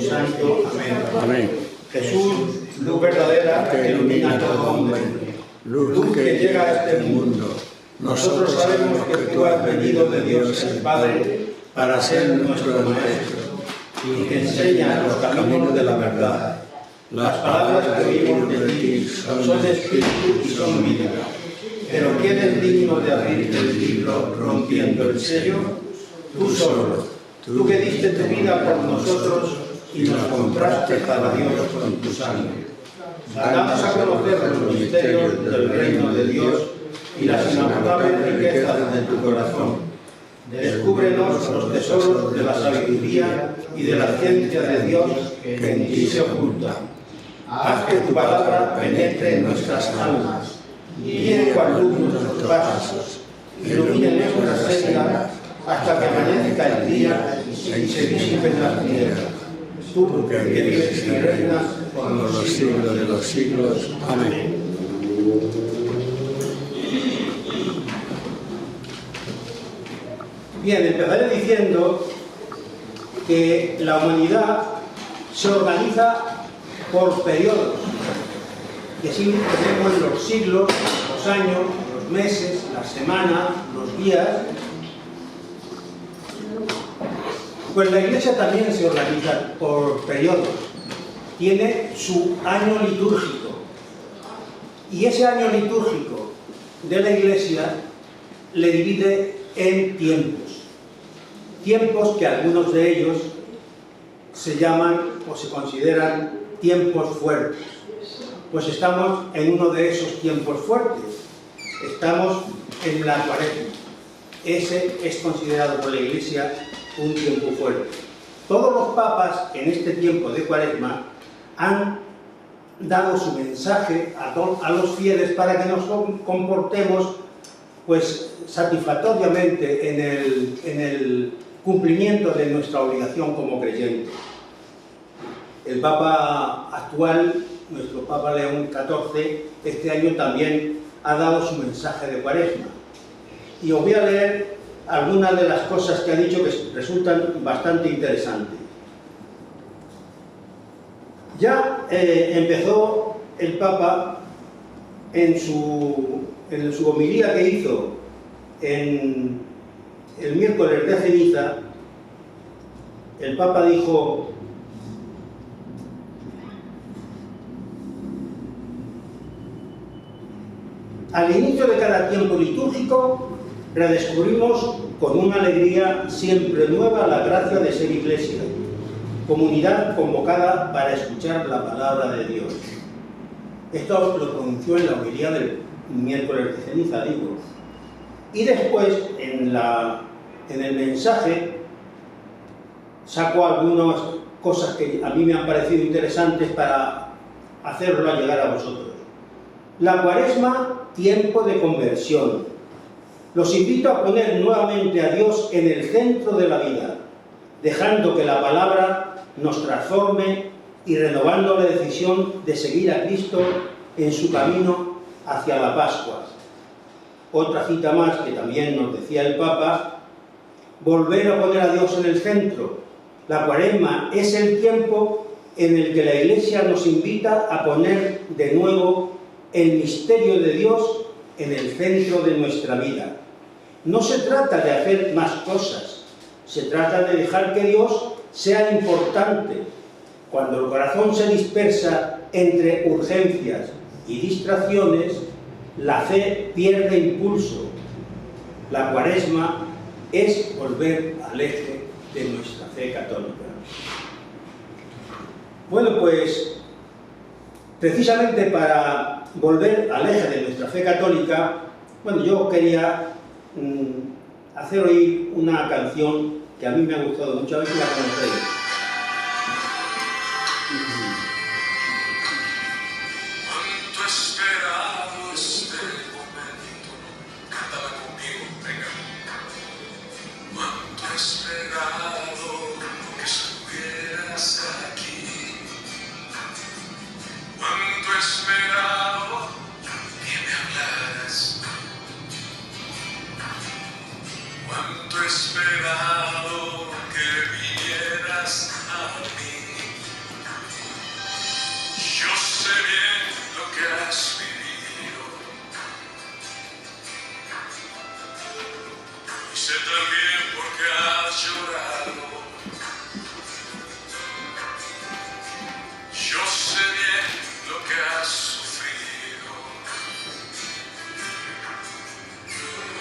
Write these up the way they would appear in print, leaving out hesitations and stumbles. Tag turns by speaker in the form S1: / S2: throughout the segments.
S1: Santo. Amén.
S2: Amén.
S1: Jesús, luz verdadera que ilumina a todo hombre, luz que llega a este mundo. Nosotros sabemos que tú has venido de Dios el Padre para ser nuestro Maestro y que enseña los caminos de la verdad. Las palabras que oímos de ti son espíritu y son vida. Pero ¿quién es digno de abrir el libro rompiendo el sello? Tú solo, tú que diste tu vida por nosotros y nos compraste para Dios con tu sangre. Damos a conocer los misterios del reino de Dios y las inagotables riquezas de tu corazón. Descúbrenos los tesoros de la sabiduría y de la ciencia de Dios que en ti se ocultan. Haz que tu palabra penetre en nuestras almas, guíe cual luz nuestros pasos, ilumine nuestras sendas hasta que amanezca el día y se disipen las tinieblas. Tú que vives y reinas por los siglos de los siglos. Amén. Bien, empezaré diciendo que la humanidad se organiza por periodos, y así tenemos los siglos, los años, los meses, las semanas, los días. Pues la Iglesia también se organiza por periodos, tiene su año litúrgico, y ese año litúrgico de la Iglesia le divide en tiempos que algunos de ellos se llaman o se consideran tiempos fuertes. Pues estamos en uno de esos tiempos fuertes, estamos en la Cuaresma. Ese es considerado por la Iglesia un tiempo fuerte. Todos los papas en este tiempo de Cuaresma han dado su mensaje a los fieles para que nos comportemos pues satisfactoriamente en el cumplimiento de nuestra obligación como creyentes. El Papa actual, nuestro Papa León XIV, este año también ha dado su mensaje de Cuaresma. Y os voy a leer algunas de las cosas que ha dicho que resultan bastante interesantes. Ya empezó el Papa en su homilía que hizo en el miércoles de ceniza. El Papa dijo: al inicio de cada tiempo litúrgico redescubrimos con una alegría siempre nueva la gracia de ser Iglesia, comunidad convocada para escuchar la palabra de Dios. Esto lo pronunció en la homilía del miércoles de ceniza, digo. Y después, en el mensaje, sacó algunas cosas que a mí me han parecido interesantes para hacerlo llegar a vosotros. La Cuaresma, tiempo de conversión. Los invito a poner nuevamente a Dios en el centro de la vida, dejando que la palabra nos transforme y renovando la decisión de seguir a Cristo en su camino hacia la Pascua. Otra cita más que también nos decía el Papa: volver a poner a Dios en el centro. La Cuaresma es el tiempo en el que la Iglesia nos invita a poner de nuevo el misterio de Dios en el centro de nuestra vida. No se trata de hacer más cosas, se trata de dejar que Dios sea importante. Cuando el corazón se dispersa entre urgencias y distracciones, la fe pierde impulso. La Cuaresma es volver al eje de nuestra fe católica. Bueno, pues precisamente para volver al eje de nuestra fe católica, bueno, yo quería hacer oír una canción que a mí me ha gustado mucho, a ver si la conocéis.
S3: Cuánto esperado este momento, cántala conmigo, venga. Cuánto esperado que estuvieras aquí. Cuánto esperado que me hablaras. Cuánto esperado que vinieras a mí. sé también por qué has llorado. Yo sé bien lo que has sufrido,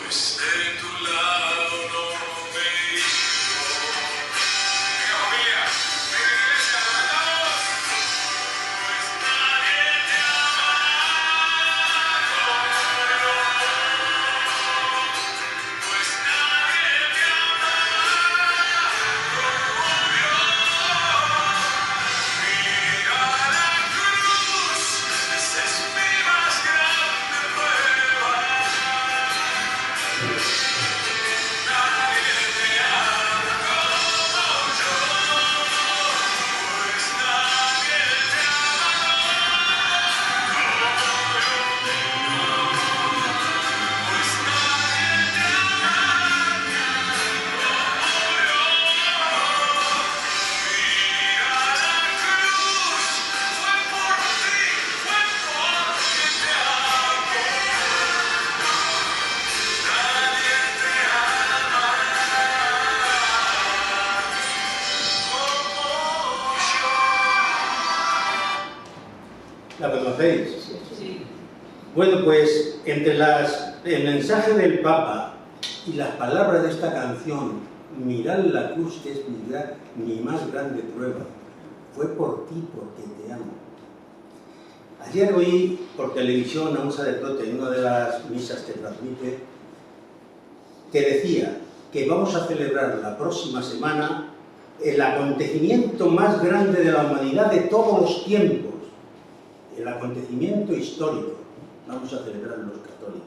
S3: pues de tu lado no me he ido. Venga, familia, venga, iglesia, cantamos. Pues nadie te ama como yo. Pues nadie te ama como yo. Mira la cruz, esa es mi más grande prueba. Nadie te ama como yo. Pues nadie te ama como yo. Pues nadie te ama como yo. Mira la cruz, fue por ti, fue porque te amo. Nadie te ama como yo.
S1: ¿La conocéis? Bueno, pues entre el mensaje del Papa y las palabras de esta canción, mirad la cruz que es mi más grande prueba, fue por ti porque te amo. Ayer oí por televisión a un sacerdote en una de las misas que transmite que decía que vamos a celebrar la próxima semana el acontecimiento más grande de la humanidad de todos los tiempos, el acontecimiento histórico. Vamos a celebrar los católicos.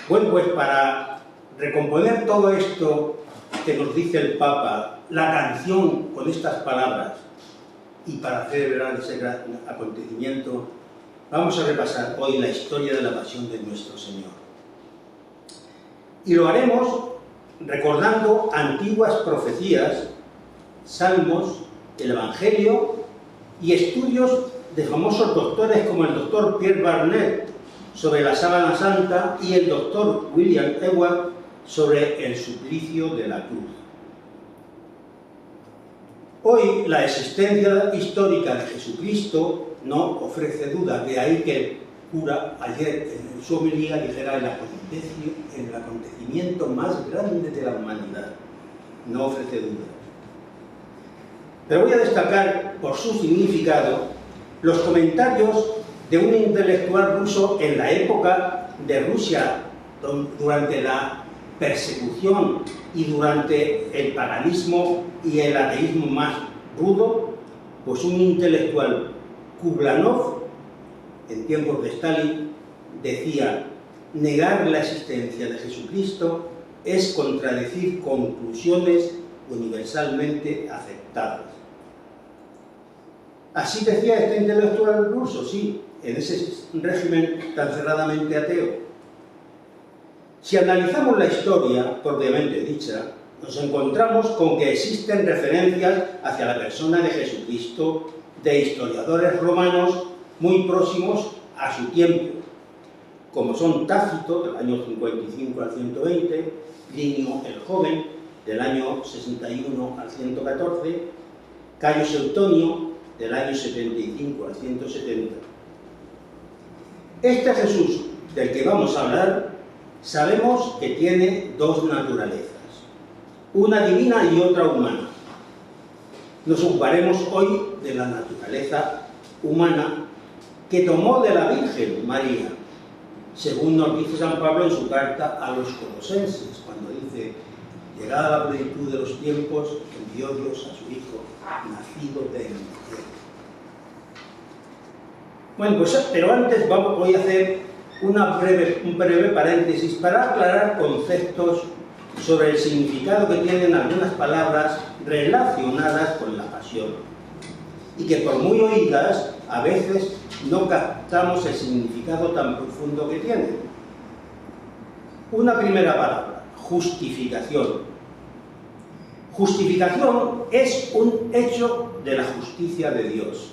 S1: Bueno, pues para recomponer todo esto que nos dice el Papa, la canción con estas palabras, y para celebrar ese gran acontecimiento, vamos a repasar hoy la historia de la pasión de nuestro Señor. Y lo haremos recordando antiguas profecías, salmos, el Evangelio y estudios de famosos doctores como el doctor Pierre Barnett sobre la sábana santa y el doctor William Ewart sobre el suplicio de la cruz. Hoy la existencia histórica de Jesucristo no ofrece duda, de ahí que el cura ayer en su homilía dijera el acontecimiento más grande de la humanidad. No ofrece duda. Pero voy a destacar por su significado los comentarios de un intelectual ruso en la época de Rusia, durante la persecución y durante el paganismo y el ateísmo más rudo, pues un intelectual, Kublanov, en tiempos de Stalin, decía: negar la existencia de Jesucristo es contradecir conclusiones universalmente aceptadas. Así decía este intelectual ruso, sí, en ese régimen tan cerradamente ateo. Si analizamos la historia, propiamente dicha, nos encontramos con que existen referencias hacia la persona de Jesucristo de historiadores romanos muy próximos a su tiempo, como son Tácito, del año 55 al 120, Plinio el Joven, del año 61 al 114, Cayo Seutonio, del año 75 al 170. Este Jesús del que vamos a hablar, sabemos que tiene dos naturalezas, una divina y otra humana. Nos ocuparemos hoy de la naturaleza humana que tomó de la Virgen María, según nos dice San Pablo en su carta a los Colosenses, cuando dice: llegada la plenitud de los tiempos, envió Dios a su Hijo, nacido de mujer. Bueno, pues, pero antes voy a hacer un breve paréntesis para aclarar conceptos sobre el significado que tienen algunas palabras relacionadas con la pasión, y que por muy oídas, a veces no captamos el significado tan profundo que tienen. Una primera palabra: justificación. Justificación es un hecho de la justicia de Dios.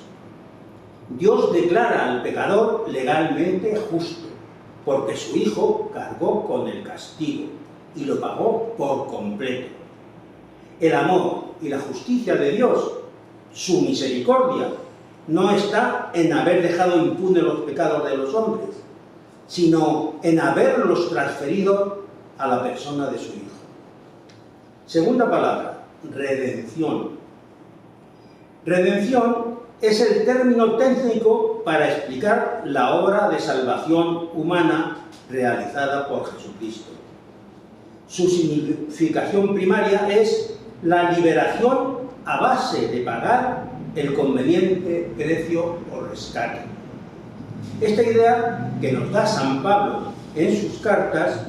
S1: Dios declara al pecador legalmente justo, porque su Hijo cargó con el castigo y lo pagó por completo. El amor y la justicia de Dios, su misericordia, no está en haber dejado impunes los pecados de los hombres, sino en haberlos transferido a la persona de su Hijo. Segunda palabra, redención. Redención es el término técnico para explicar la obra de salvación humana realizada por Jesucristo. Su significación primaria es la liberación a base de pagar el conveniente precio o rescate. Esta idea que nos da San Pablo en sus cartas,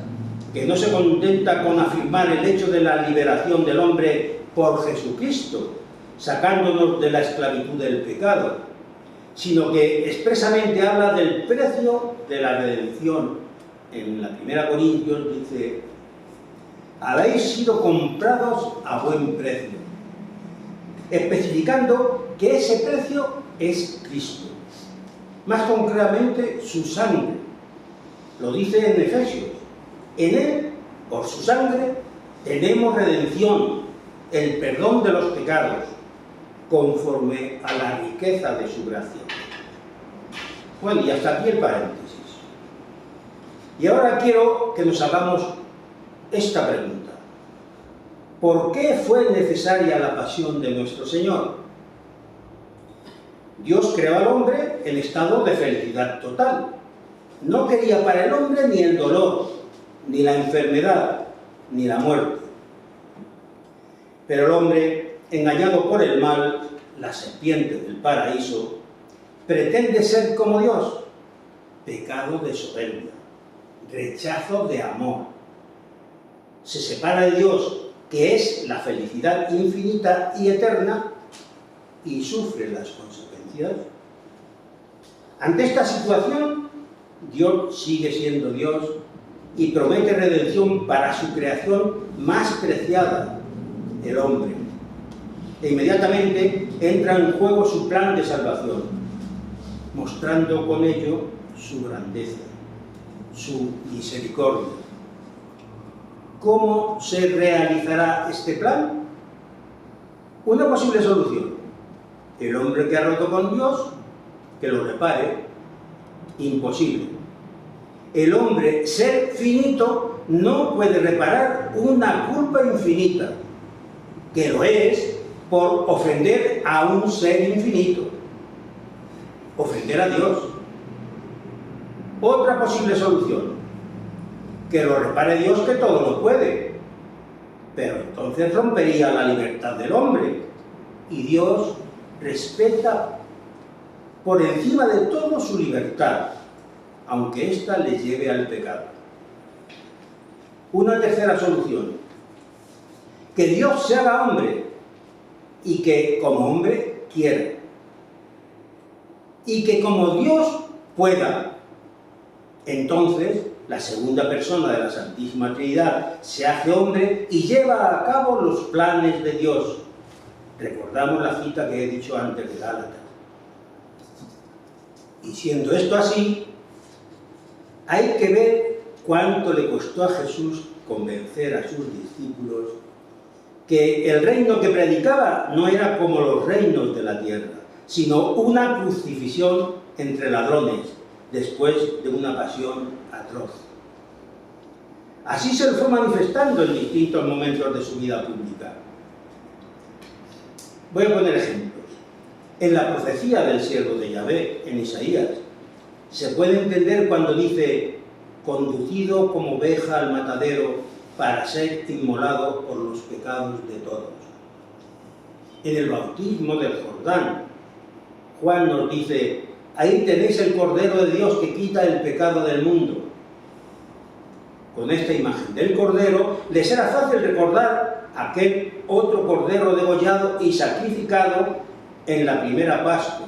S1: que no se contenta con afirmar el hecho de la liberación del hombre por Jesucristo, sacándonos de la esclavitud del pecado, sino que expresamente habla del precio de la redención. En la 1 Corintios dice: habéis sido comprados a buen precio, especificando que ese precio es Cristo, más concretamente su sangre. Lo dice en Efesios: en él, por su sangre, tenemos redención, el perdón de los pecados, conforme a la riqueza de su gracia. Bueno, y hasta aquí el paréntesis. Y ahora quiero que nos hagamos esta pregunta: ¿por qué fue necesaria la pasión de nuestro Señor? Dios creó al hombre en estado de felicidad total. No quería para el hombre ni el dolor, ni la enfermedad, ni la muerte. Pero el hombre, engañado por el mal, la serpiente del paraíso, pretende ser como Dios. Pecado de soberbia, rechazo de amor. Se separa de Dios, que es la felicidad infinita y eterna, y sufre las consecuencias. Ante esta situación, Dios sigue siendo Dios y promete redención para su creación más preciada, el hombre. E inmediatamente entra en juego su plan de salvación, mostrando con ello su grandeza, su misericordia. ¿Cómo se realizará este plan? Una posible solución: el hombre que ha roto con Dios, que lo repare. Imposible. El hombre, ser finito, no puede reparar una culpa infinita, que lo es por ofender a un ser infinito, ofender a Dios. Otra posible solución: que lo repare Dios, que todo lo puede, pero entonces rompería la libertad del hombre, y Dios respeta por encima de todo su libertad, aunque ésta le lleve al pecado. Una tercera solución: que Dios se haga hombre y que como hombre quiera, y que como Dios pueda. Entonces la segunda persona de la Santísima Trinidad se hace hombre y lleva a cabo los planes de Dios. Recordamos la cita que he dicho antes de Gálatas. Y siendo esto así, hay que ver cuánto le costó a Jesús convencer a sus discípulos que el reino que predicaba no era como los reinos de la tierra, sino una crucifixión entre ladrones, después de una pasión atroz. Así se lo fue manifestando en distintos momentos de su vida pública. Voy a poner ejemplos. En la profecía del siervo de Yahvé, en Isaías, se puede entender cuando dice: conducido como oveja al matadero para ser inmolado por los pecados de todos. En el bautismo del Jordán, Juan nos dice: ahí tenéis el Cordero de Dios que quita el pecado del mundo. Con esta imagen del Cordero les era fácil recordar aquel otro Cordero degollado y sacrificado en la primera Pascua,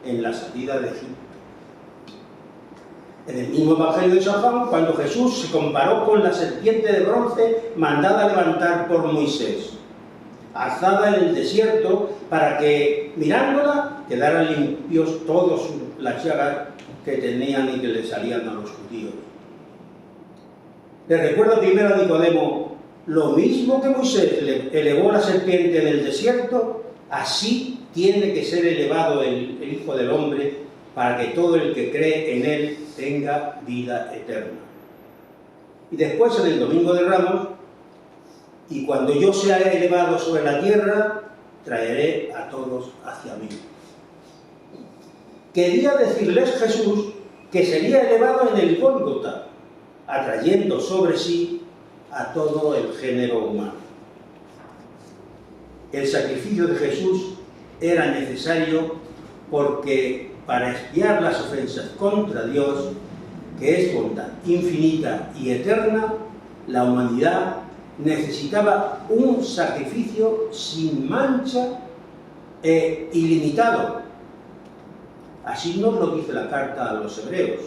S1: en la salida de Egipto. En el mismo Evangelio de San Juan, cuando Jesús se comparó con la serpiente de bronce mandada a levantar por Moisés, alzada en el desierto, para que, mirándola, quedaran limpios todas las llagas que tenían y que le salían a los judíos. Le recuerda primero a Nicodemo: lo mismo que Moisés elevó la serpiente en el desierto, así tiene que ser elevado el Hijo del Hombre, para que todo el que cree en él tenga vida eterna. Y después, en el Domingo de Ramos: y cuando yo sea elevado sobre la tierra, traeré a todos hacia mí. Quería decirles Jesús que sería elevado en el Gólgota, atrayendo sobre sí a todo el género humano. El sacrificio de Jesús era necesario porque, para expiar las ofensas contra Dios, que es bondad infinita y eterna, la humanidad necesitaba un sacrificio sin mancha e ilimitado. Así nos lo dice la carta a los hebreos,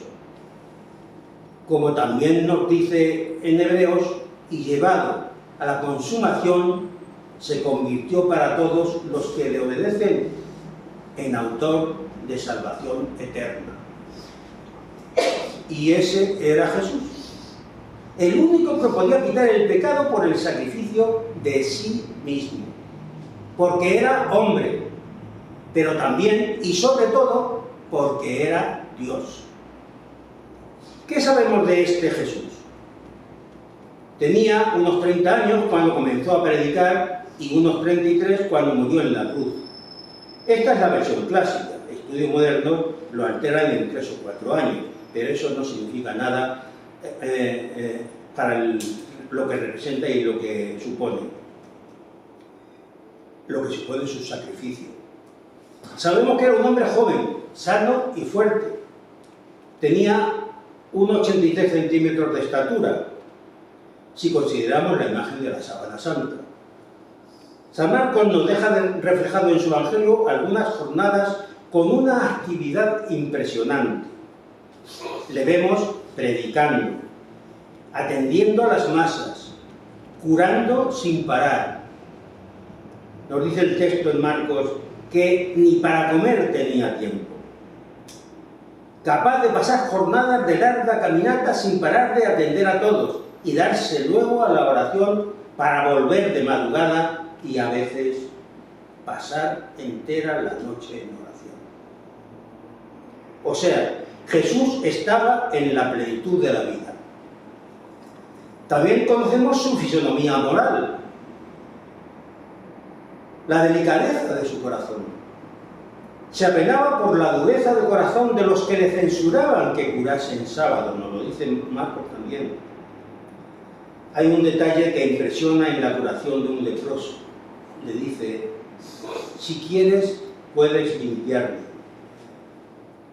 S1: como también nos dice en Hebreos: y llevado a la consumación, se convirtió para todos los que le obedecen en autor de salvación eterna. Y ese era Jesús, el único que podía quitar el pecado por el sacrificio de sí mismo, porque era hombre, pero también y sobre todo porque era Dios. ¿Qué sabemos de este Jesús? Tenía unos 30 años cuando comenzó a predicar y unos 33 cuando murió en la cruz. Esta es la versión clásica. Estudios modernos lo alteran en 3 o 4 años, pero eso no significa nada para lo que representa y lo que supone. Lo que supone su sacrificio. Sabemos que era un hombre joven, sano y fuerte. Tenía unos 83 centímetros de estatura, si consideramos la imagen de la sábana santa. San Marcos nos deja reflejado en su Evangelio algunas jornadas con una actividad impresionante. Le vemos predicando, atendiendo a las masas, curando sin parar. Nos dice el texto en Marcos que ni para comer tenía tiempo. Capaz de pasar jornadas de larga caminata sin parar de atender a todos y darse luego a la oración para volver de madrugada y a veces pasar entera la noche en oración. O sea, Jesús estaba en la plenitud de la vida. También conocemos su fisonomía moral, la delicadeza de su corazón. Se apenaba por la dureza de corazón de los que le censuraban que curase en sábado, nos lo dice Marcos también. Hay un detalle que impresiona en la curación de un leproso. Le dice: si quieres, puedes limpiarme.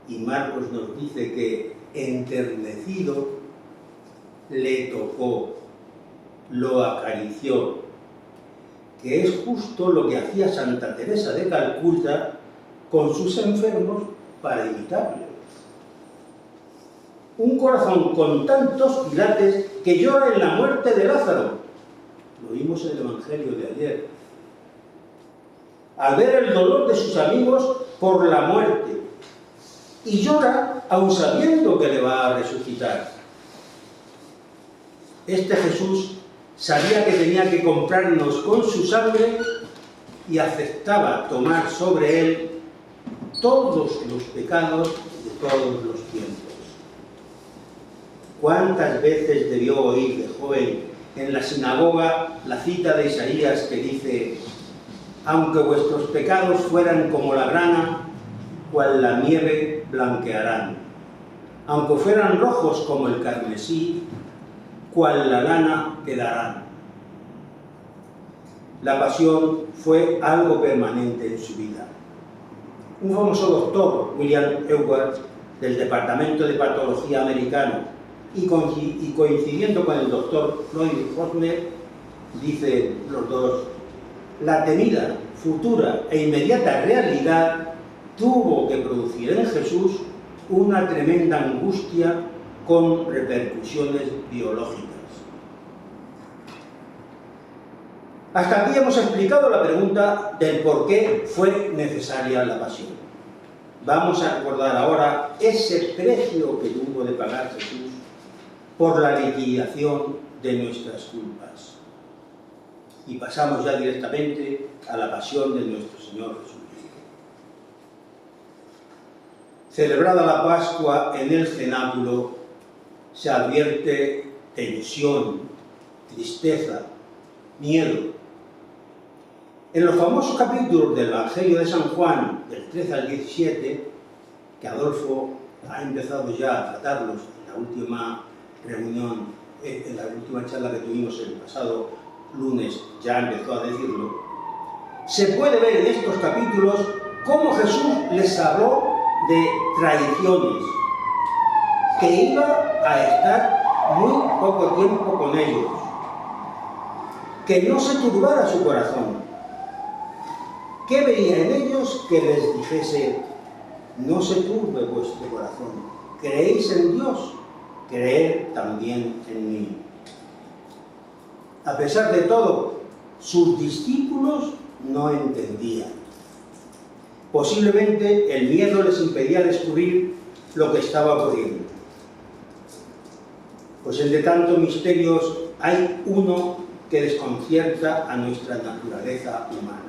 S1: Y Marcos nos dice que, enternecido, le tocó, lo acarició, que es justo lo que hacía Santa Teresa de Calcuta con sus enfermos para imitarle. Un corazón con tantos quilates que llora en la muerte de Lázaro. Lo vimos en el Evangelio de ayer. Al ver el dolor de sus amigos por la muerte. Y llora aun sabiendo que le va a resucitar. Este Jesús sabía que tenía que comprarnos con su sangre y aceptaba tomar sobre él todos los pecados de todos los tiempos. ¿Cuántas veces debió oír de joven en la sinagoga la cita de Isaías que dice: aunque vuestros pecados fueran como la grana, cual la nieve blanquearán; aunque fueran rojos como el carmesí, cual la lana quedarán? La pasión fue algo permanente en su vida. Un famoso doctor, William Ewart, del Departamento de Patología americano, y coincidiendo con el doctor Floyd Rosner, dice los dos: la temida, futura e inmediata realidad tuvo que producir en Jesús una tremenda angustia con repercusiones biológicas. Hasta aquí hemos explicado la pregunta del por qué fue necesaria la pasión. Vamos a recordar ahora ese precio que tuvo de pagar Jesús por la liquidación de nuestras culpas. Y pasamos ya directamente a la pasión de nuestro Señor Jesucristo. Celebrada la Pascua en el cenáculo, se advierte tensión, tristeza, miedo. En los famosos capítulos del Evangelio de San Juan, del 13 al 17, que Adolfo ha empezado ya a tratarlos en la última reunión, en la última charla que tuvimos el pasado lunes, ya empezó a decirlo, se puede ver en estos capítulos cómo Jesús les habló de traiciones, que iba a estar muy poco tiempo con ellos, que no se turbara su corazón. ¿Qué veía en ellos que les dijese: no se turbe vuestro corazón, creéis en Dios, creed también en mí? A pesar de todo, sus discípulos no entendían. Posiblemente el miedo les impedía descubrir lo que estaba ocurriendo. Pues entre tantos misterios hay uno que desconcierta a nuestra naturaleza humana.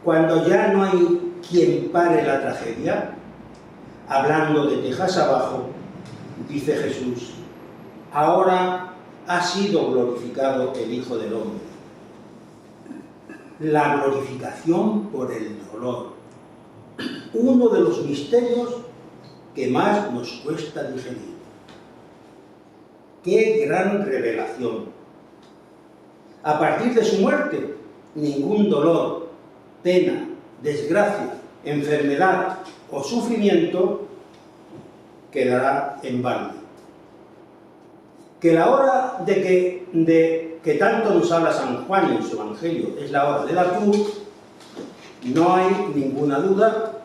S1: Cuando ya no hay quien pare la tragedia, hablando de tejas abajo, dice Jesús: ahora ha sido glorificado el Hijo del Hombre. La glorificación por el dolor, uno de los misterios que más nos cuesta digerir. ¡Qué gran revelación! A partir de su muerte, ningún dolor, pena, desgracia, enfermedad o sufrimiento quedará en vano. Que la hora de que tanto nos habla San Juan en su Evangelio es la hora de la cruz, no hay ninguna duda.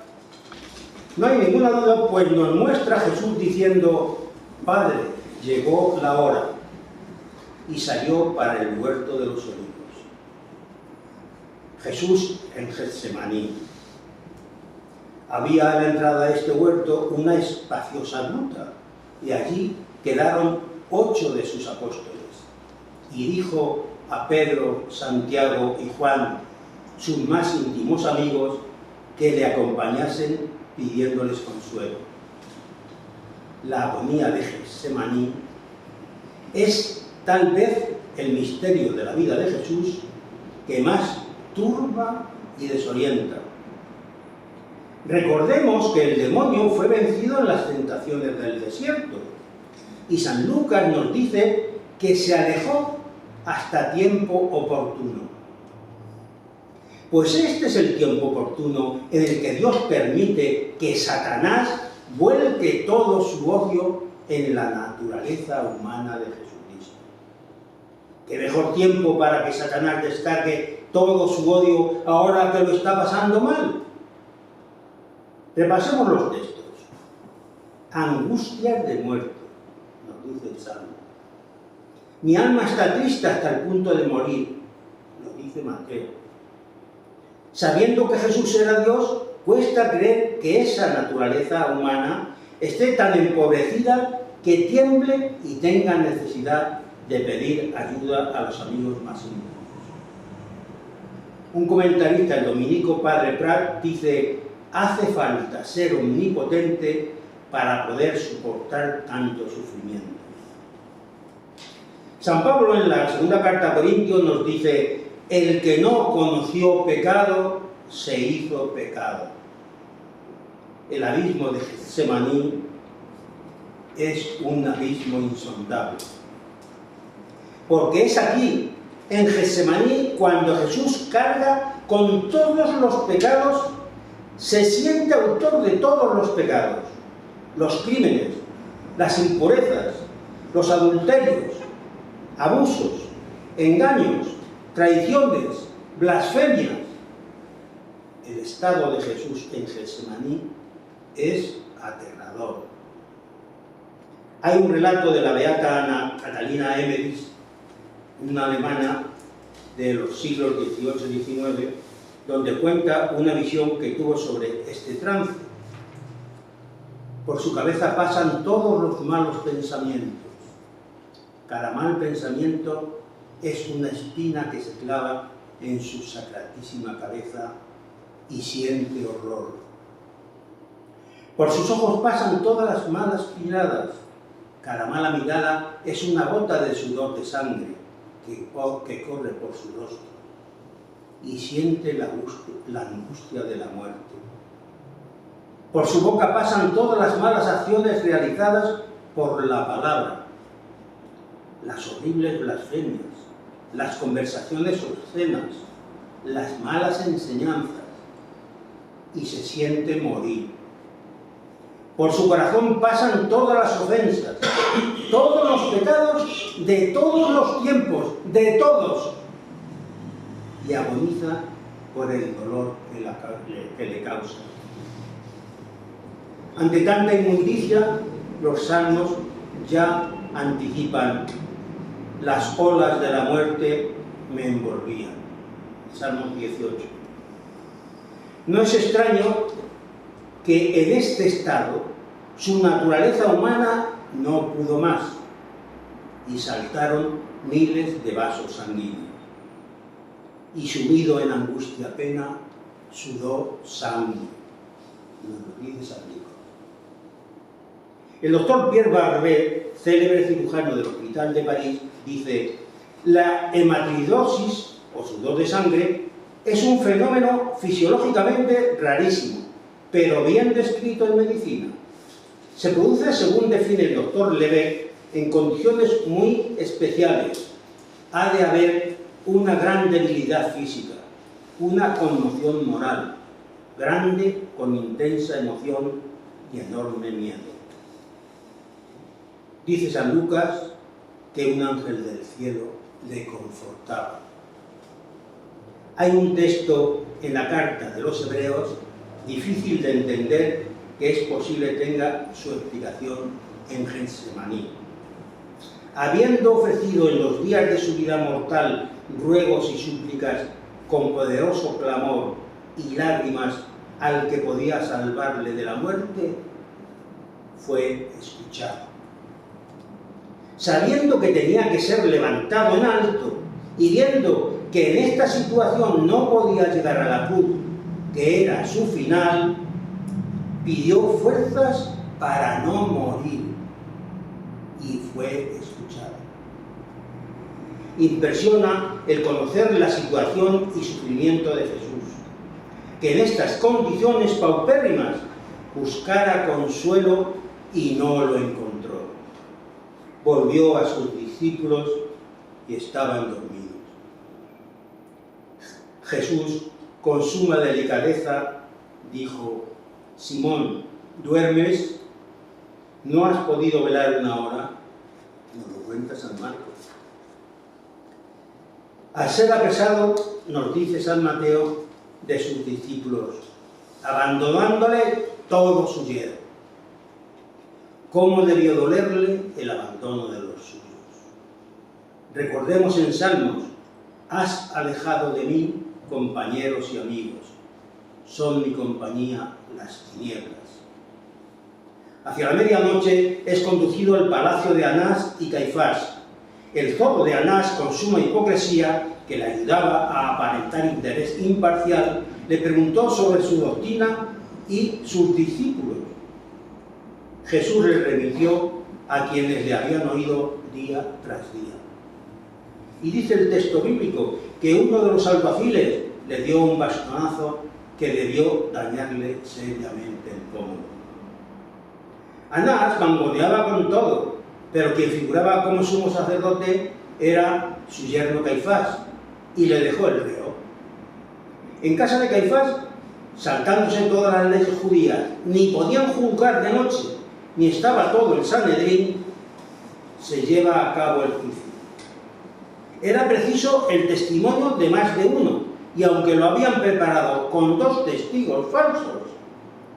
S1: No hay ninguna duda, pues nos muestra Jesús diciendo: Padre, llegó la hora, y salió para el huerto de los olivos. Jesús en Getsemaní. Había a la entrada de este huerto una espaciosa gruta, y allí quedaron 8 de sus apóstoles. Y dijo a Pedro, Santiago y Juan, sus más íntimos amigos, que le acompañasen pidiéndoles consuelo. La agonía de Getsemaní es tal vez el misterio de la vida de Jesús que más turba y desorienta. Recordemos que el demonio fue vencido en las tentaciones del desierto, y San Lucas nos dice que se alejó hasta tiempo oportuno. Pues este es el tiempo oportuno en el que Dios permite que Satanás vuelque todo su odio en la naturaleza humana de Jesucristo. ¿Qué mejor tiempo para que Satanás descargue todo su odio ahora que lo está pasando mal? Repasemos los textos. Angustias de muerte, nos dice el Salmo. Mi alma está triste hasta el punto de morir, nos dice Mateo. Sabiendo que Jesús era Dios, cuesta creer que esa naturaleza humana esté tan empobrecida que tiemble y tenga necesidad de pedir ayuda a los amigos más íntimos. Un comentarista, el dominico Padre Prat, dice: hace falta ser omnipotente para poder soportar tanto sufrimiento. San Pablo en la segunda carta a Corintios nos dice: el que no conoció pecado, se hizo pecado. El abismo de Getsemaní es un abismo insondable. Porque es aquí, en Getsemaní, cuando Jesús carga con todos los pecados, se siente autor de todos los pecados, los crímenes, las impurezas, los adulterios, abusos, engaños, traiciones, blasfemias. El estado de Jesús en Getsemaní es aterrador. Hay un relato de la beata Ana Catalina Emmerich, una alemana de los siglos XVIII y XIX, donde cuenta una visión que tuvo sobre este trance. Por su cabeza pasan todos los malos pensamientos, Cada mal pensamiento es una espina que se clava en su sacratísima cabeza y siente horror. Por sus ojos pasan todas las malas miradas. Cada mala mirada es una gota de sudor de sangre que corre por su rostro y siente la angustia de la muerte. Por su boca pasan todas las malas acciones realizadas por la palabra, las horribles blasfemias, las conversaciones obscenas, las malas enseñanzas, y se siente morir. Por su corazón pasan todas las ofensas, todos los pecados de todos los tiempos, de todos, y agoniza por el dolor que le causa. Ante tanta inmundicia, los salmos ya anticipan: las olas de la muerte me envolvían. Salmo 18. No es extraño que en este estado su naturaleza humana no pudo más y saltaron miles de vasos sanguíneos. Y sumido en angustia pena, sudó sangre. Nos lo dice San Lucas. El doctor Pierre Barbet, célebre cirujano del Hospital de París, dice: la hematidosis, o sudor de sangre, es un fenómeno fisiológicamente rarísimo, pero bien descrito en medicina. Se produce, según define el doctor Lebec, en condiciones muy especiales. Ha de haber una gran debilidad física, una conmoción moral, grande con intensa emoción y enorme miedo. Dice San Lucas que un ángel del cielo le confortaba. Hay un texto en la carta de los Hebreos difícil de entender, que es posible tenga su explicación en Getsemaní. Habiendo ofrecido en los días de su vida mortal ruegos y súplicas con poderoso clamor y lágrimas al que podía salvarle de la muerte, fue escuchado. Sabiendo que tenía que ser levantado en alto y viendo que en esta situación no podía llegar a la cruz, que era su final, pidió fuerzas para no morir y fue escuchado. Impresiona el conocer la situación y sufrimiento de Jesús, que en estas condiciones paupérrimas buscara consuelo y no lo encontró. Volvió a sus discípulos y estaban dormidos. Jesús, con suma delicadeza, dijo: Simón, ¿duermes? ¿No has podido velar una hora? Nos lo cuenta San Marcos. Al ser apresado, nos dice San Mateo de sus discípulos, abandonándole todo su yerro. ¿Cómo debió dolerle el abandono de los suyos? Recordemos en Salmos: has alejado de mí compañeros y amigos, son mi compañía las tinieblas. Hacia la medianoche es conducido al palacio de Anás y Caifás. El zorro de Anás, con suma hipocresía, que le ayudaba a aparentar interés imparcial, le preguntó sobre su doctrina y sus discípulos. Jesús le remitió a quienes le habían oído día tras día. Y dice el texto bíblico que uno de los alguaciles le dio un bastonazo que debió dañarle seriamente el pómulo. Anás mangoneaba con todo, pero quien figuraba como sumo sacerdote era su yerno Caifás, y le dejó el reo. En casa de Caifás, saltándose todas las leyes judías, ni podían juzgar de noche, ni estaba todo el Sanedrín, se lleva a cabo el juicio. Era preciso el testimonio de más de uno, y aunque lo habían preparado con 2 testigos falsos,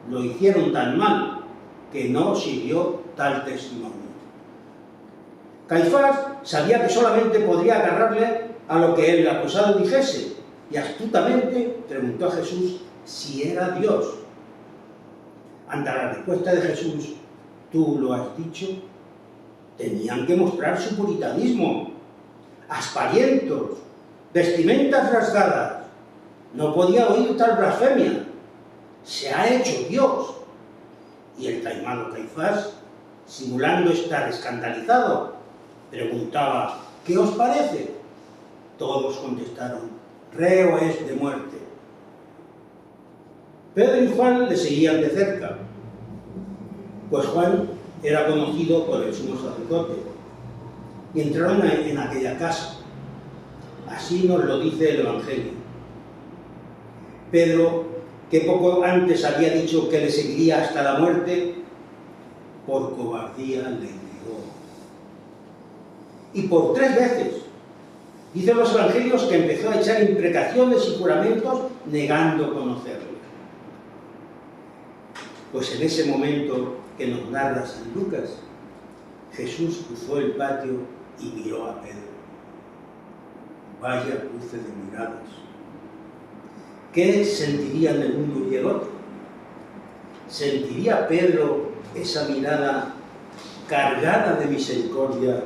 S1: lo hicieron tan mal que no sirvió tal testimonio. Caifás sabía que solamente podría agarrarle a lo que el acusado dijese, y astutamente preguntó a Jesús si era Dios. Ante la respuesta de Jesús: tú lo has dicho, tenían que mostrar su puritanismo. Aspavientos, vestimentas rasgadas. No podía oír tal blasfemia. Se ha hecho Dios. Y el taimado Caifás, simulando estar escandalizado, preguntaba: ¿qué os parece? Todos contestaron: reo es de muerte. Pedro y Juan le seguían de cerca, pues Juan era conocido por el sumo sacerdote, y entraron en aquella casa. Así nos lo dice el Evangelio. Pedro, que poco antes había dicho que le seguiría hasta la muerte, por cobardía le negó. Y por 3 veces. Dicen los evangelios que empezó a echar imprecaciones y juramentos negando conocerlo. Pues en ese momento que nos narra San Lucas, Jesús cruzó el patio y miró a Pedro. Vaya cruce de miradas. ¿Qué sentirían el uno y el otro? ¿Sentiría Pedro esa mirada cargada de misericordia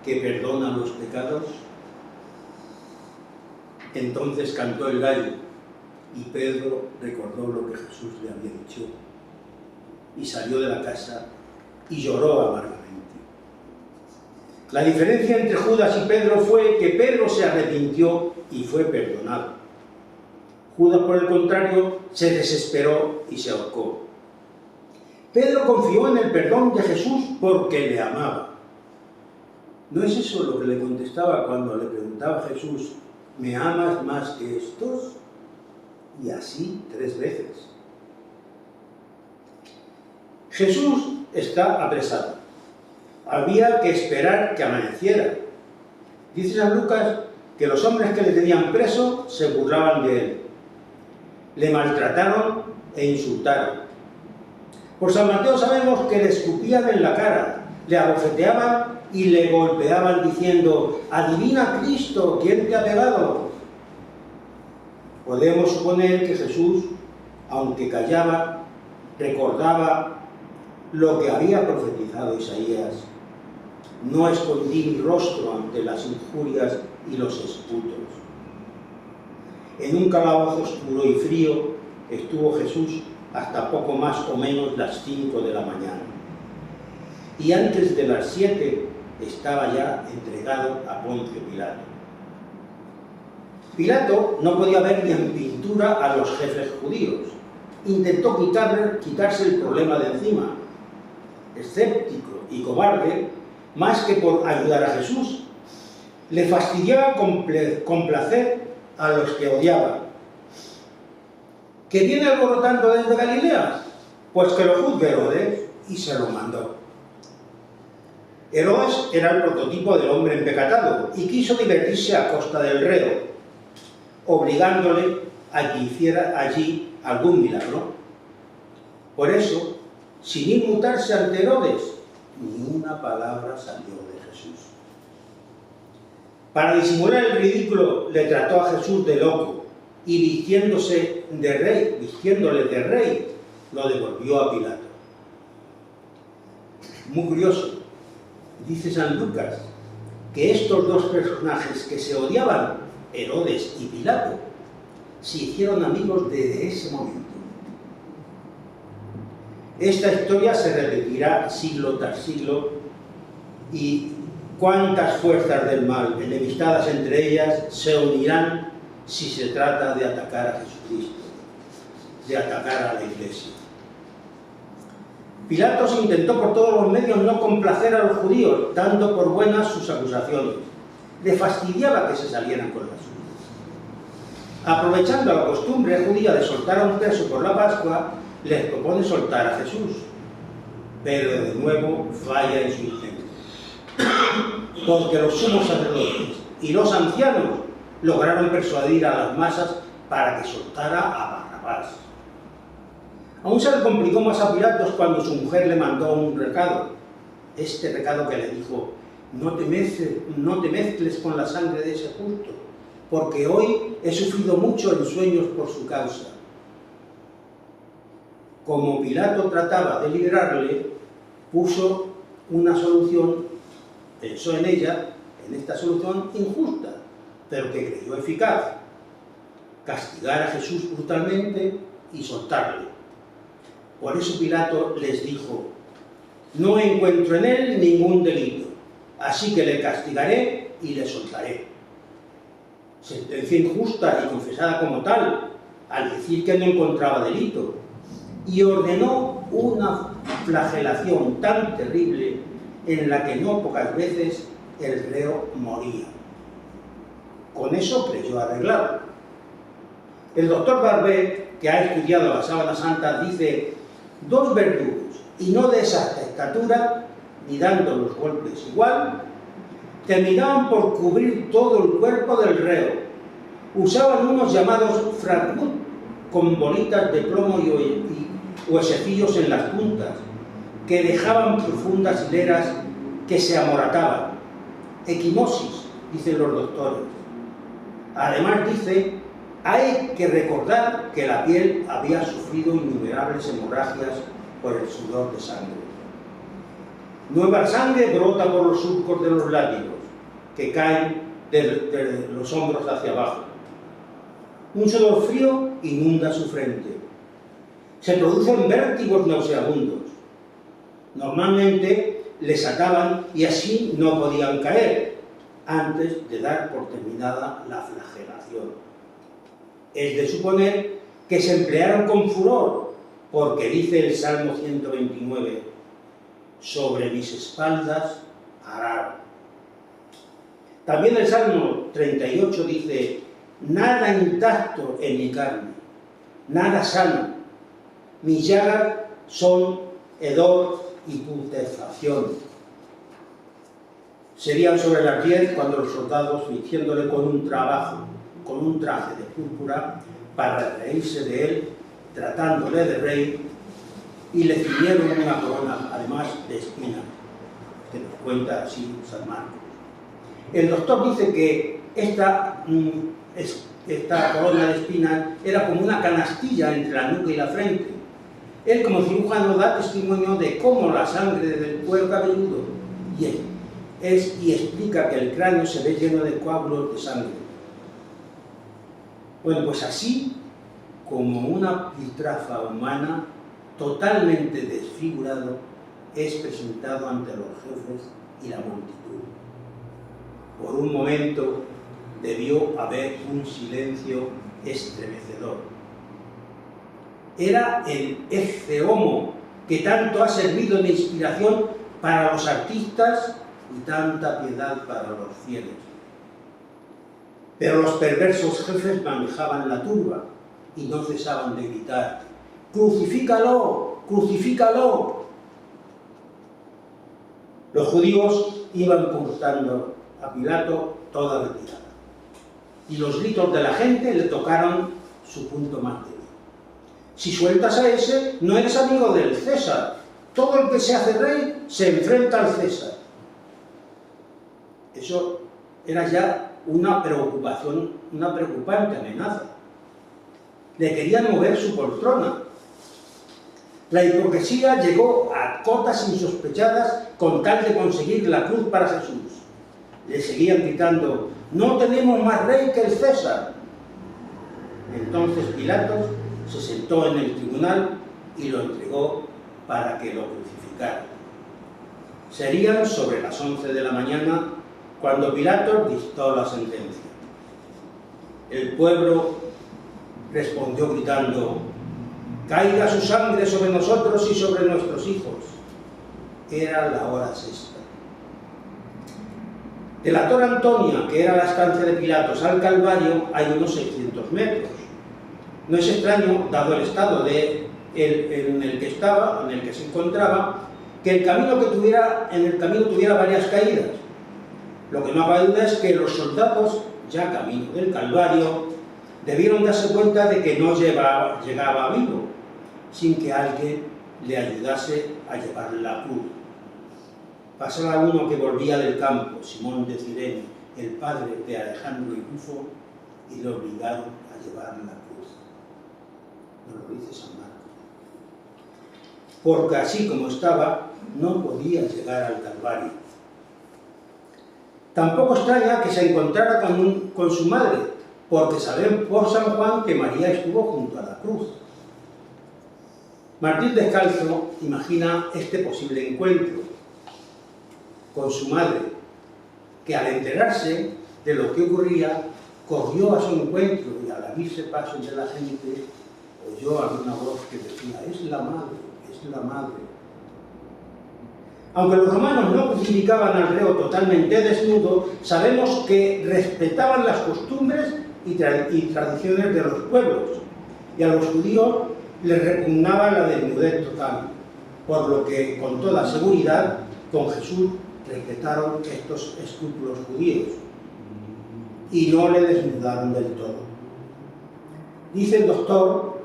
S1: que perdona los pecados? Entonces cantó el gallo y Pedro recordó lo que Jesús le había dicho y salió de la casa y lloró amargamente. La diferencia entre Judas y Pedro fue que Pedro se arrepintió y fue perdonado. Judas, por el contrario, se desesperó y se ahorcó. Pedro confió en el perdón de Jesús porque le amaba. ¿No es eso lo que le contestaba cuando le preguntaba a Jesús: ¿me amas más que estos? Y así 3 veces. Jesús está apresado. Había que esperar que amaneciera. Dice San Lucas que los hombres que le tenían preso se burlaban de él. Le maltrataron e insultaron. Por San Mateo sabemos que le escupían en la cara, le abofeteaban y le golpeaban diciendo: adivina Cristo, ¿quién te ha pegado? Podemos suponer que Jesús, aunque callaba, recordaba lo que había profetizado Isaías: no escondí mi rostro ante las injurias y los esputos. En un calabozo oscuro y frío estuvo Jesús hasta poco más o menos las 5 de la mañana. Y antes de las 7 estaba ya entregado a Poncio Pilato. Pilato no podía ver ni en pintura a los jefes judíos. Intentó quitarse el problema de encima. Escéptico y cobarde, más que por ayudar a Jesús, le fastidiaba complacer a los que odiaba. ¿Que viene alborotando desde Galilea? Pues que lo juzgue Herodes, y se lo mandó. Herodes era el prototipo del hombre empecatado y quiso divertirse a costa del reo, obligándole a que hiciera allí algún milagro. Por eso, sin inmutarse ante Herodes, ni una palabra salió de Jesús. Para disimular el ridículo, le trató a Jesús de loco y vistiéndole de rey, lo devolvió a Pilato. Muy curioso, dice San Lucas, que estos 2 personajes que se odiaban, Herodes y Pilato, se hicieron amigos desde ese momento. Esta historia se repetirá siglo tras siglo y cuántas fuerzas del mal, enemistadas entre ellas, se unirán si se trata de atacar a Jesucristo, de atacar a la Iglesia. Pilatos intentó por todos los medios no complacer a los judíos, dando por buenas sus acusaciones. Le fastidiaba que se salieran con las suyas. Aprovechando la costumbre judía de soltar a un preso por la Pascua, les propone soltar a Jesús, pero de nuevo falla en su intento. Porque los sumos sacerdotes y los ancianos lograron persuadir a las masas para que soltara a Barrabás. Aún se le complicó más a Pilatos cuando su mujer le mandó un recado. Este recado que le dijo: no te mezcles con la sangre de ese justo, porque hoy he sufrido mucho en sueños por su causa. Como Pilato trataba de liberarle, puso una solución pensó en ella, en esta solución injusta, pero que creyó eficaz: castigar a Jesús brutalmente y soltarle. Por eso Pilato les dijo: no encuentro en él ningún delito, así que le castigaré y le soltaré. Sentencia injusta y confesada como tal, al decir que no encontraba delito, y ordenó una flagelación tan terrible en la que no pocas veces el reo moría. Con eso creyó arreglado. El doctor Barbet, que ha estudiado la sábana santa, dice: dos verdugos, y no de esa estatura, ni dando los golpes igual, terminaban por cubrir todo el cuerpo del reo. Usaban unos llamados fragmut, con bolitas de plomo y huesecillos en las puntas, que dejaban profundas hileras que se amorataban. Equimosis, dicen los doctores. Además dice: hay que recordar que la piel había sufrido innumerables hemorragias por el sudor de sangre. Nueva sangre brota por los surcos de los látigos, que caen de los hombros hacia abajo. Un sudor frío inunda su frente. Se producen vértigos nauseabundos. Normalmente les ataban y así no podían caer, antes de dar por terminada la flagelación. Es de suponer que se emplearon con furor, porque dice el Salmo 129: sobre mis espaldas araron. También el Salmo 38 dice: nada intacto en mi carne, nada sano, mis llagas son hedor y putrefacción. Serían sobre las 10 cuando los soldados, vistiéndole con un traje de púrpura, para reírse de él, tratándole de rey, y le ciñeron una corona, además de espinas, que nos cuenta así San Marcos. El doctor dice que esta corona de espinas era como una canastilla entre la nuca y la frente. Él, como cirujano, da testimonio de cómo la sangre del cuero cabelludo y explica que el cráneo se ve lleno de coágulos de sangre. Bueno, pues así como una piltrafa humana, totalmente desfigurado, es presentado ante los jefes y la multitud. Por un momento debió haber un silencio estremecedor. Era el ecce homo que tanto ha servido de inspiración para los artistas y tanta piedad para los fieles. Pero los perversos jefes manejaban la turba y no cesaban de gritar: ¡crucifícalo! ¡Crucifícalo! Los judíos iban cortando a Pilato toda retirada, y los gritos de la gente le tocaron su punto más débil. Si sueltas a ese, no eres amigo del César. Todo el que se hace rey se enfrenta al César. Eso era ya una preocupación, una preocupante amenaza. Le querían mover su poltrona. La hipocresía llegó a cotas insospechadas con tal de conseguir la cruz para Jesús. Le seguían gritando: no tenemos más rey que el César. Entonces Pilatos se sentó en el tribunal y lo entregó para que lo crucificaran. Serían sobre las 11 de la mañana cuando Pilatos dictó la sentencia. El pueblo respondió gritando: caiga su sangre sobre nosotros y sobre nuestros hijos. Era la hora sexta. De la Torre Antonia, que era la estancia de Pilatos, al Calvario hay unos 600 metros. No es extraño, dado el estado en el que se encontraba, que en el camino tuviera varias caídas. Lo que no cabe duda es que los soldados, ya camino del Calvario, debieron darse cuenta de que no llegaba vivo, sin que alguien le ayudase a llevar la cruz. Pasaba uno que volvía del campo, Simón de Cirene, el padre de Alejandro y Rufo, y le obligaron a llevar la cruz. Nos lo dice San Marcos. Porque así como estaba, no podía llegar al Calvario. Tampoco extraña que se encontrara con su madre, porque sabemos por San Juan que María estuvo junto a la cruz. Martín Descalzo imagina este posible encuentro con su madre, que al enterarse de lo que ocurría, corrió a su encuentro y al abrirse paso entre la gente, oyó alguna voz que decía: es la madre, es la madre. Aunque los romanos no crucificaban al reo totalmente desnudo, sabemos que respetaban las costumbres y tradiciones de los pueblos, y a los judíos les repugnaba la desnudez total, por lo que, con toda seguridad, con Jesús respetaron estos escrúpulos judíos y no le desnudaron del todo. Dice el doctor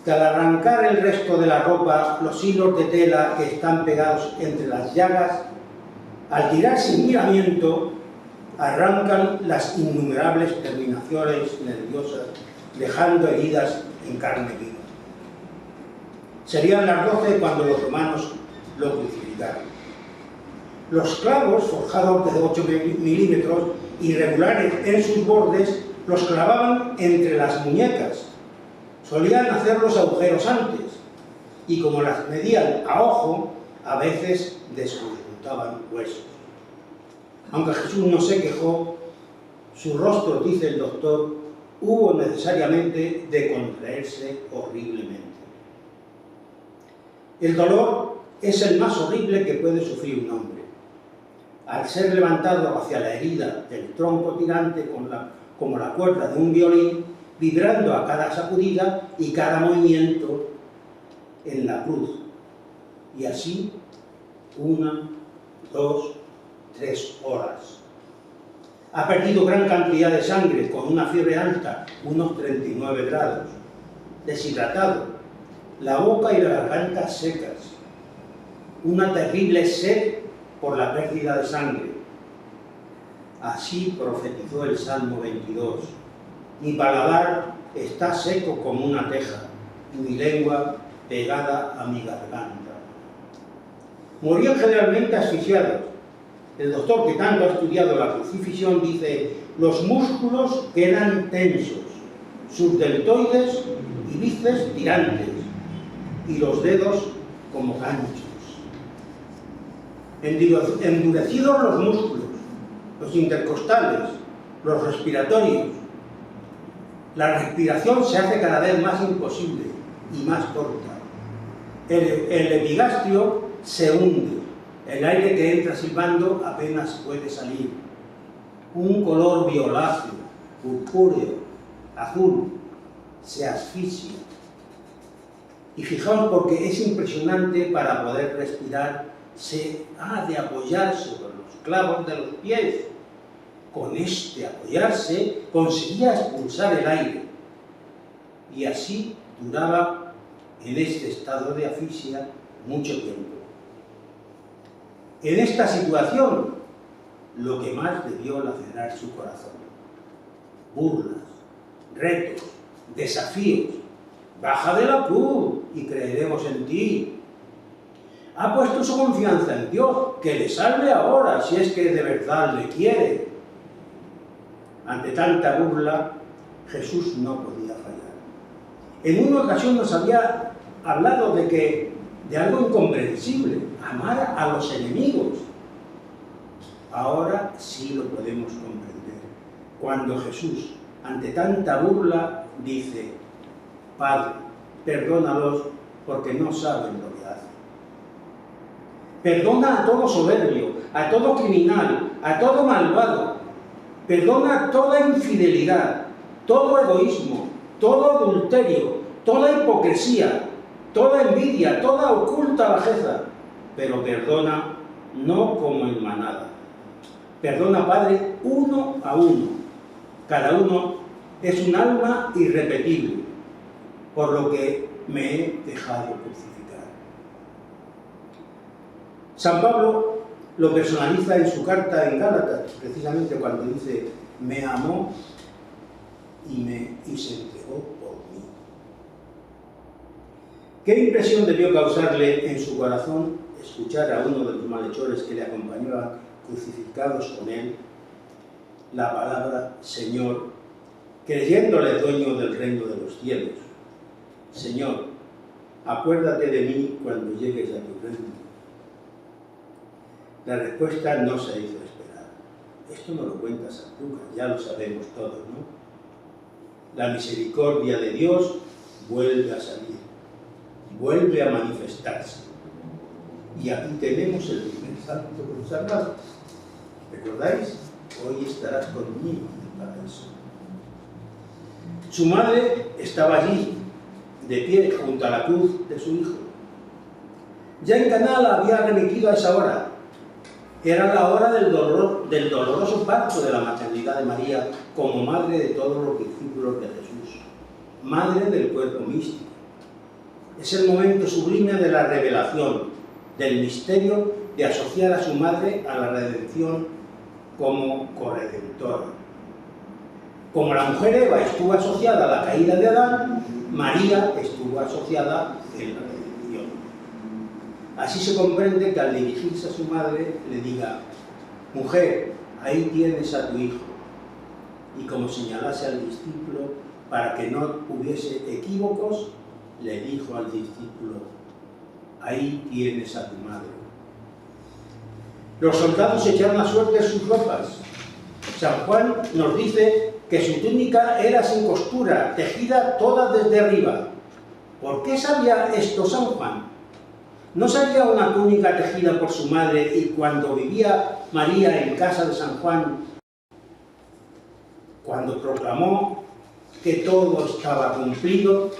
S1: que al arrancar el resto de la ropa, los hilos de tela que están pegados entre las llagas, al tirar sin miramiento, arrancan las innumerables terminaciones nerviosas, dejando heridas en carne viva. Serían las 12 cuando los romanos lo crucificaron. Los clavos, forjados de 8 milímetros, irregulares en sus bordes, los clavaban entre las muñecas. Solían hacer los agujeros antes, y como las medían a ojo, a veces desconjuntaban huesos. Aunque Jesús no se quejó, su rostro, dice el doctor, hubo necesariamente de contraerse horriblemente. El dolor es el más horrible que puede sufrir un hombre. Al ser levantado hacia la herida del tronco tirante como la cuerda de un violín, vibrando a cada sacudida y cada movimiento en la cruz. Y así, 1, 2, 3 horas. Ha perdido gran cantidad de sangre con una fiebre alta, unos 39 grados. Deshidratado, la boca y la garganta secas. Una terrible sed por la pérdida de sangre. Así profetizó el Salmo 22. Mi paladar está seco como una teja, y mi lengua pegada a mi garganta. Morían generalmente asfixiados. El doctor, que tanto ha estudiado la crucifixión, dice: los músculos quedan tensos, sus deltoides y bíceps tirantes, y los dedos como ganchos. Endurecidos los músculos, los intercostales, los respiratorios. La respiración se hace cada vez más imposible y más corta. El epigastrio se hunde. El aire que entra silbando apenas puede salir. Un color violáceo, purpúreo, azul, se asfixia. Y fijaos, porque es impresionante, para poder respirar se ha de apoyar sobre los clavos de los pies. Con este apoyarse conseguía expulsar el aire. Y así duraba en este estado de asfixia mucho tiempo. En esta situación, lo que más debió lacerar su corazón: burlas, retos, desafíos. Baja de la cruz y creeremos en ti. Ha puesto su confianza en Dios, que le salve ahora si es que de verdad le quiere. Ante tanta burla, Jesús no podía fallar. En una ocasión nos había hablado de algo incomprensible: amar a los enemigos. Ahora sí lo podemos comprender, cuando Jesús, ante tanta burla, dice: Padre, perdónalos porque no saben lo que hacen. Perdona a todo soberbio, a todo criminal, a todo malvado. Perdona toda infidelidad, todo egoísmo, todo adulterio, toda hipocresía, toda envidia, toda oculta bajeza. Pero perdona no como en manada. Perdona, Padre, uno a uno. Cada uno es un alma irrepetible, por lo que me he dejado crucificar. San Pablo lo personaliza en su carta en Gálatas, precisamente cuando dice: me amó y se entregó por mí. ¿Qué impresión debió causarle en su corazón escuchar a uno de los malhechores que le acompañaban, crucificados con él, la palabra Señor, creyéndole dueño del reino de los cielos. Señor, acuérdate de mí cuando llegues a tu reino. La respuesta no se hizo esperar. Esto no lo cuenta San Lucas, ya lo sabemos todos, ¿no? La misericordia de Dios vuelve a salir, vuelve a manifestarse. Y aquí tenemos el primer santo consagrado. ¿Recordáis? Hoy estarás conmigo en el paraíso. Su madre estaba allí, de pie, junto a la cruz de su hijo. Ya en Caná la había remitido a esa hora. Era la hora del doloroso parto de la maternidad de María como madre de todos los discípulos de Jesús, madre del cuerpo místico. Es el momento sublime de la revelación, del misterio de asociar a su madre a la redención como corredentora. Como la mujer Eva estuvo asociada a la caída de Adán, María estuvo asociada en la redención. Así se comprende que al dirigirse a su madre le diga: mujer, ahí tienes a tu hijo. Y como señalase al discípulo para que no hubiese equívocos, le dijo al discípulo: ahí tienes a tu madre. Los soldados echaron a suerte sus ropas. San Juan nos dice que su túnica era sin costura, tejida toda desde arriba. ¿Por qué sabía esto San Juan? ¿No sabía una túnica tejida por su madre y cuando vivía María en casa de San Juan, cuando proclamó que todo estaba cumplido,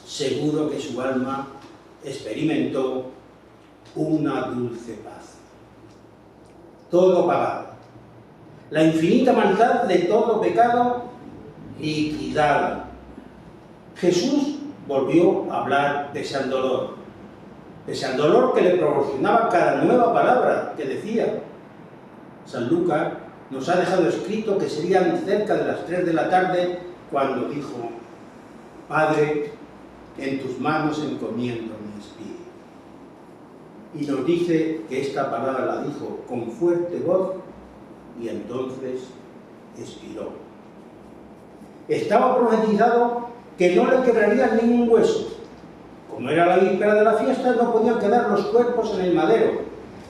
S1: seguro que su alma experimentó una dulce paz? Todo pagado. La infinita maldad de todo pecado liquidada. Jesús volvió a hablar pese al dolor que le proporcionaba cada nueva palabra que decía. San Lucas nos ha dejado escrito que serían cerca de las 3 de la tarde cuando dijo: Padre, en tus manos encomiendo mi espíritu. Y nos dice que esta palabra la dijo con fuerte voz y entonces expiró. Estaba profetizado que no le quebrarían ningún hueso. Como era la víspera de la fiesta, no podían quedar los cuerpos en el madero.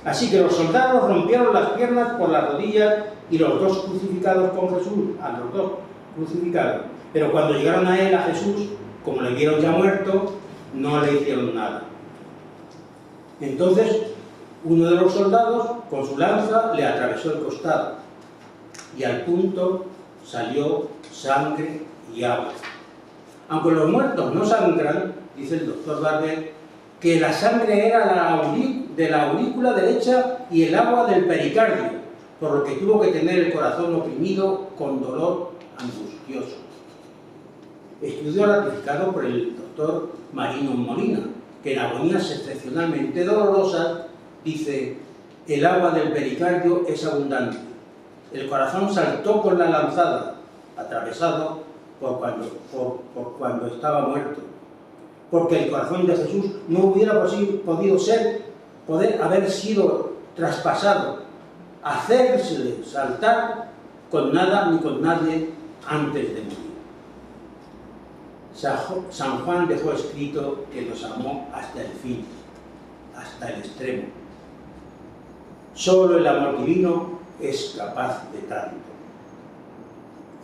S1: Así que los soldados rompieron las piernas por las rodillas y los dos crucificados con Jesús, a los dos crucificados. Pero cuando llegaron a él, a Jesús, como le vieron ya muerto, no le hicieron nada. Entonces, uno de los soldados, con su lanza, le atravesó el costado y al punto salió sangre y agua. Aunque los muertos no sangran, dice el doctor Barber, que la sangre era de la aurícula derecha y el agua del pericardio, por lo que tuvo que tener el corazón oprimido con dolor angustioso. Estudio ratificado por el doctor Marino Molina, que en agonías excepcionalmente dolorosas dice: el agua del pericardio es abundante. El corazón saltó con la lanzada, atravesado por cuando estaba muerto, porque el corazón de Jesús no hubiera poder haber sido traspasado, hacérsele saltar con nada ni con nadie antes de morir. San Juan dejó escrito que nos amó hasta el fin, hasta el extremo. Solo el amor divino es capaz de tanto.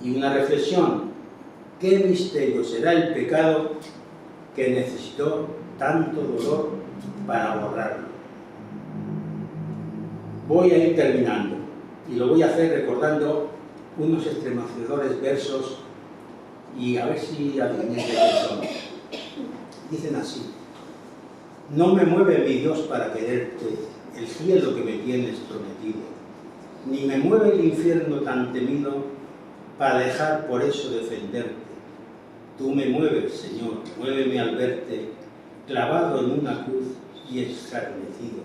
S1: Y una reflexión: ¿qué misterio será el pecado que necesitó tanto dolor para borrarlo? Voy a ir terminando y lo voy a hacer recordando unos estremecedores versos y a ver si adivináis qué son. Dicen así: no me mueve mi Dios para quererte el cielo que me tienes prometido, ni me mueve el infierno tan temido para dejar por eso defenderte. Tú me mueves, Señor, muéveme al verte clavado en una cruz y escarnecido.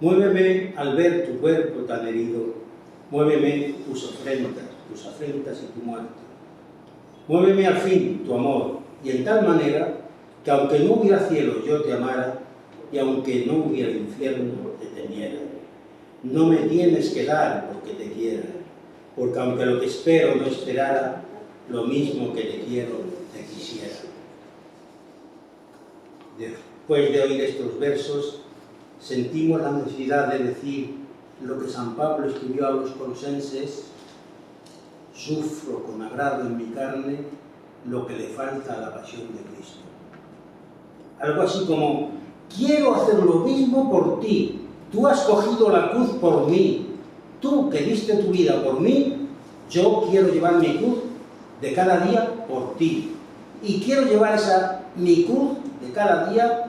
S1: Muéveme al ver tu cuerpo tan herido, muéveme tus afrentas y tu muerte. Muéveme al fin tu amor, y en tal manera que aunque no hubiera cielo yo te amara, y aunque no hubiera infierno te temiera. No me tienes que dar porque te quiera, porque aunque lo que espero no esperara, lo mismo que te quiero, te quisiera. Después de oír estos versos, sentimos la necesidad de decir lo que San Pablo escribió a los colosenses: sufro con agrado en mi carne lo que le falta a la pasión de Cristo. Algo así como: quiero hacer lo mismo por ti, tú has cogido la cruz por mí, tú que diste tu vida por mí, yo quiero llevar mi cruz de cada día por ti. Y quiero llevar mi cruz de cada día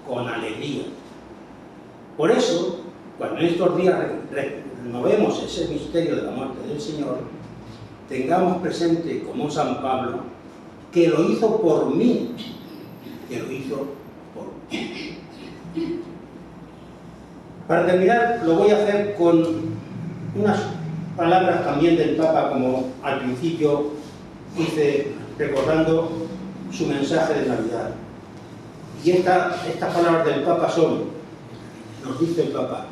S1: con alegría. Por eso, cuando en estos días renovemos ese misterio de la muerte del Señor, tengamos presente, como San Pablo, que lo hizo por mí, que lo hizo por ti. Para terminar, lo voy a hacer con unas palabras también del Papa, como al principio hice, recordando su mensaje de Navidad. Y estas palabras del Papa son, nos dice el Papa: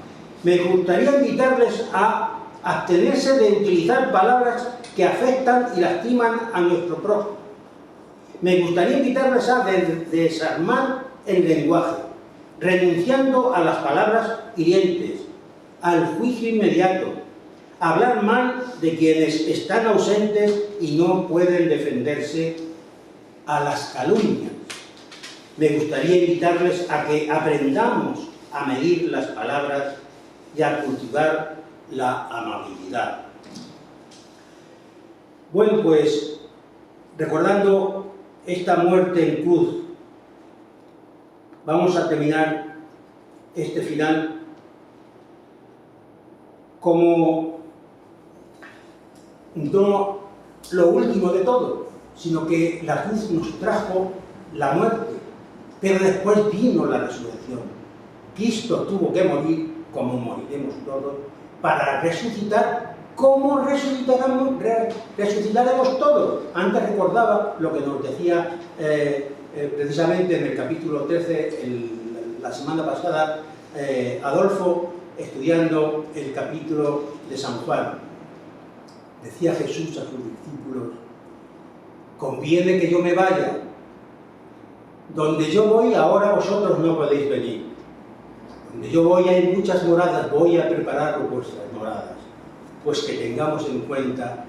S1: me gustaría invitarles a abstenerse de utilizar palabras que afectan y lastiman a nuestro prójimo. Me gustaría invitarles a desarmar el lenguaje, renunciando a las palabras hirientes, al juicio inmediato, a hablar mal de quienes están ausentes y no pueden defenderse, a las calumnias. Me gustaría invitarles a que aprendamos a medir las palabras y a cultivar la amabilidad. Bueno, pues, recordando esta muerte en cruz, vamos a terminar este final como no lo último de todo, sino que la cruz nos trajo la muerte, pero después vino la resurrección. Cristo tuvo que morir, como moriremos todos, para resucitar, como resucitaremos todos. Antes recordaba lo que nos decía precisamente en el capítulo 13, la semana pasada, Adolfo, estudiando el capítulo de San Juan. Decía Jesús a sus discípulos: conviene que yo me vaya. Donde yo voy, ahora vosotros no podéis venir. Donde yo voy hay muchas moradas, voy a preparar vuestras moradas. Pues que tengamos en cuenta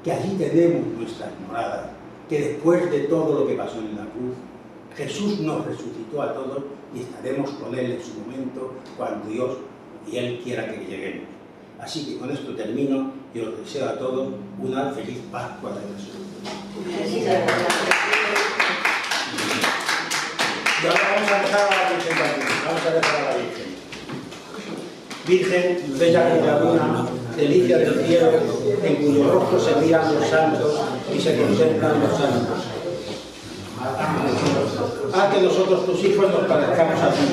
S1: que allí tenemos nuestras moradas, que después de todo lo que pasó en la cruz, Jesús nos resucitó a todos y estaremos con Él en su momento, cuando Dios y Él quiera que lleguemos. Así que con esto termino y os deseo a todos una feliz Pascua de Resurrección. Y ahora vamos a dejar a la Virgen también. Vamos a dejar a la Virgen. Virgen, bella como la luna, delicia del cielo, en cuyo rostro se miran los santos y se contemplan los santos. Haz que nosotros, tus hijos, nos parezcamos a ti,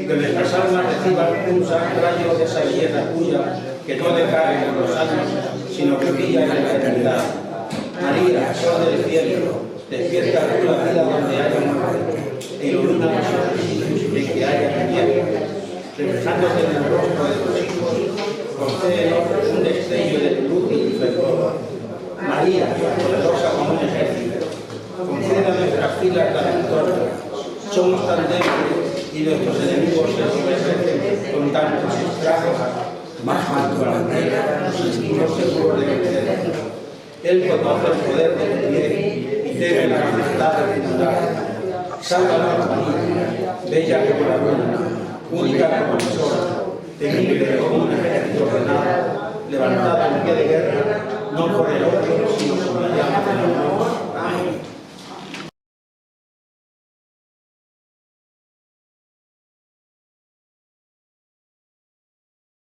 S1: y que nuestras almas reciban un rayo de esa belleza tuya, que no decae en los años, sino que brilla en la eternidad. María, sol del cielo, despierta tú la vida donde haya muerte, e ilumina los ojos de que haya tinieblas, reflejándote en el rostro de tus hijos, concédenos un destello de tu luz y tu fervor. María, poderosa como un ejército, concede a nuestras filas la victoria. Somos tan débiles y nuestros enemigos se enfurecen con tantos estragos. Más alto la bandera, nos sentimos seguros de vencer. Él conoce el poder de tu bien y teme la majestad de tu gracia. Sálvanos, María, bella como la luna, única como el sol, temible como un ejército ordenado, levantado en pie de guerra, no por el odio, sino por el